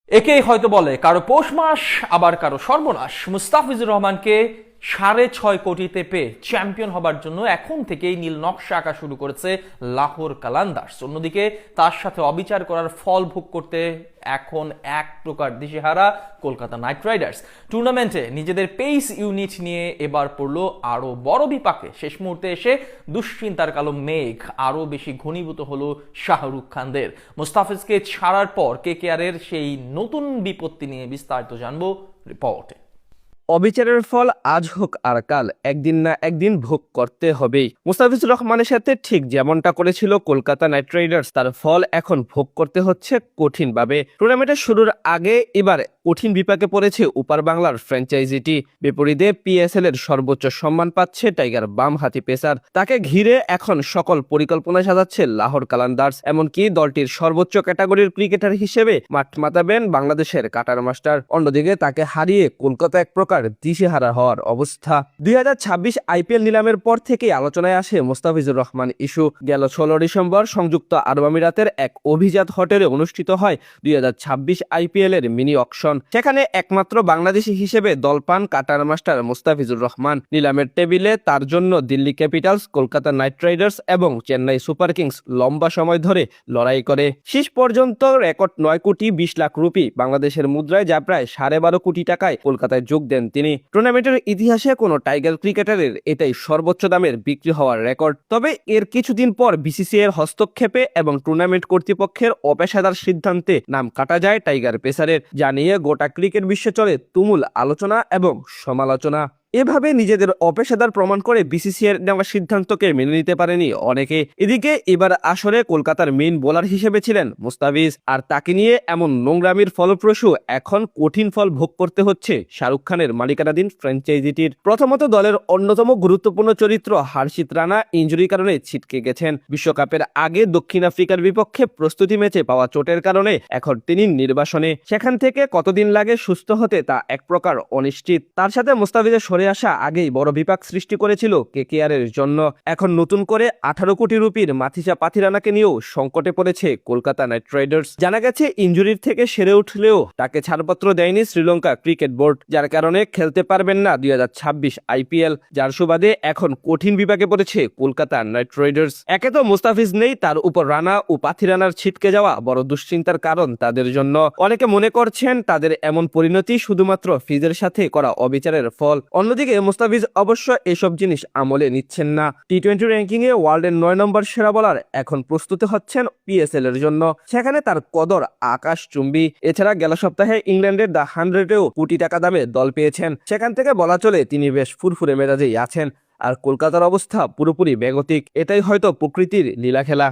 একেই হয়তো বলে কারো পৌষ মাস, আবার কারো সর্বনাশ। মুস্তাফিজুর রহমানকে 6.5 কোটিতে পেয়ে চ্যাম্পিয়ন হবার জন্য এখন থেকেই নীল নকশা আঁকা শুরু করেছে লাহোর কালান্দার্স। অন্যদিকে তার সাথে অবিচার করার ফল ভোগ করতে এখন এক প্রকার দিশেহারা কলকাতা নাইট রাইডার্স। টুর্নামেন্টে নিজেদের পেস ইউনিট নিয়ে এবার পড়লো আরো বড় বিপাকে। শেষ মুহূর্তে এসে দুশ্চিন্তার কালো মেঘ আরো বেশি ঘনীভূত হলো শাহরুখ খানদের। মুস্তাফিজকে ছাড়ার পর কেকেআরের সেই নতুন বিপত্তি নিয়ে বিস্তারিত জানবো রিপোর্টে। অবিচারের ফল আজ হোক আর কাল একদিন না একদিন ভোগ করতে হবেই। মুস্তাফিজুর রহমানের সাথে ঠিক যেমনটা করেছিল কলকাতা নাইট রাইডার্স, তার ফল এখন ভোগ করতে হচ্ছে কঠিনভাবে। টুর্নামেন্টের শুরুর আগে এবার কঠিন বিপাকে পড়েছে উপার বাংলার ফ্র্যাঞ্চাইজিটি। বিপরীতে পিএসএল এর সর্বোচ্চ সম্মান পাচ্ছে টাইগার বামহাতি পেসার। তাকে ঘিরে এখন সকল পরিকল্পনা সাজাচ্ছে লাহোর কালান্দার্স। এমনকি দলটির সর্বোচ্চ ক্যাটাগরির ক্রিকেটার হিসেবে মাঠ মাতাবেন বাংলাদেশের কাটার মাস্টার। অন্যদিকে তাকে হারিয়ে কলকাতা এক প্রকার দিশেহারা হওয়ার অবস্থা। 2026 আইপিএল নিলামের পর থেকেই আলোচনায় আসে মুস্তাফিজুর রহমান ইস্যু। গেল 16 ডিসেম্বর সংযুক্ত আরব আমিরাতের এক অভিজাত হোটেলে অনুষ্ঠিত হয় 2026 আইপিএল এর মিনি অকশন। সেখানে একমাত্র বাংলাদেশি হিসেবে দল পান কাটার মাস্টার মুস্তাফিজুর রহমান। নিলামের টেবিলে তার জন্য Delhi Capitals, Kolkata night Riders এবং চেন্নাই সুপার কিংস লম্বা সময় ধরে লড়াই করে। শেষ পর্যন্ত রেকর্ড 9 কোটি 20 লাখ রুপি, বাংলাদেশের মুদ্রায় যা প্রায় 12.5 কোটি টাকায় কলকাতায় যোগ দেন তিনি। টুর্নামেন্টের ইতিহাসে কোনো টাইগার ক্রিকেটারের এটাই সর্বোচ্চ দামের বিক্রি হওয়ার রেকর্ড। তবে এর কিছুদিন পর বিসিসিআই এর হস্তক্ষেপে এবং টুর্নামেন্ট কর্তৃপক্ষের অপেশাদার সিদ্ধান্তে নাম কাটা যায় টাইগার পেসারের, যা নিয়ে গোটা ক্রিকেট বিশ্বে চলে তুমুল আলোচনা এবং সমালোচনা। এভাবে নিজেদের অপেশাদার প্রমাণ করে বিসিসিআই এর নেওয়া সিদ্ধান্তকে মেনে নিতে পারেনি অনেকে। এদিকে এবার আসরে কলকাতার মেইন বোলার হিসেবে ছিলেন মুস্তাফিজ, আর তাকে নিয়ে এমন নোংরামির ফলপ্রসূ এখন কঠিন ফল ভোগ করতে হচ্ছে শাহরুখ খানের মালিকানাধীন ফ্র্যাঞ্চাইজিটির। প্রথমত, দলের অন্যতম গুরুত্বপূর্ণ চরিত্র হর্ষিত রানা ইনজুরির কারণে ছিটকে গেছেন। বিশ্বকাপের আগে দক্ষিণ আফ্রিকার বিপক্ষে প্রস্তুতি ম্যাচে পাওয়া চোটের কারণে এখন তিনি নির্বাসনে। সেখান থেকে কতদিন লাগে সুস্থ হতে তা এক প্রকার অনিশ্চিত। তার সাথে মুস্তাফিজের সরে আসা আগেই বড় বিপাক সৃষ্টি করেছিল কেকেআর এর জন্য। এখন নতুন করে 18 কোটি রুপির মাথিসা পাথিরানাকে নিয়েও সংকটে পড়েছে কলকাতা নাইট রাইডার্স। জানা গেছে ইনজুরির থেকে সেরে উঠলেও তাকে ছাড়পত্র দেয়নি শ্রীলঙ্কা ক্রিকেট বোর্ড, যার কারণে খেলতে পারবেন না 2026 আইপিএল। যার সুবাদে এখন কঠিন বিপাকে পড়েছে কলকাতা নাইট রাইডার্স। একে তো মুস্তাফিজ নেই, তার উপর রানা ও পাথিরানার ছিটকে যাওয়া বড় দুশ্চিন্তার কারণ তাদের জন্য। অনেকে মনে করছেন তাদের এমন পরিণতি শুধুমাত্র ফিজের সাথে করা অবিচারের ফল। অন্যদিকে মুস্তাফিজ অবশ্য এসব জিনিস আমলে নিচ্ছেন না। টি-20 র্যাঙ্কিং এ ওয়ার্ল্ডের 9 নম্বর সেরা বলার এখন প্রস্তুত হচ্ছেন পিএসএল এর জন্য। সেখানে তার কদর আকাশচুম্বী। এছাড়া গেল সপ্তাহে ইংল্যান্ডের দ্য 100-এও কোটি টাকা দামে দল পেয়েছেন। সেখান থেকে বলা চলে তিনি বেশ ফুরফুরে মেজাজেই আছেন। আর কলকাতার অবস্থা পুরোপুরি বেগতিক। এটাই হয়তো প্রকৃতির লীলা খেলা।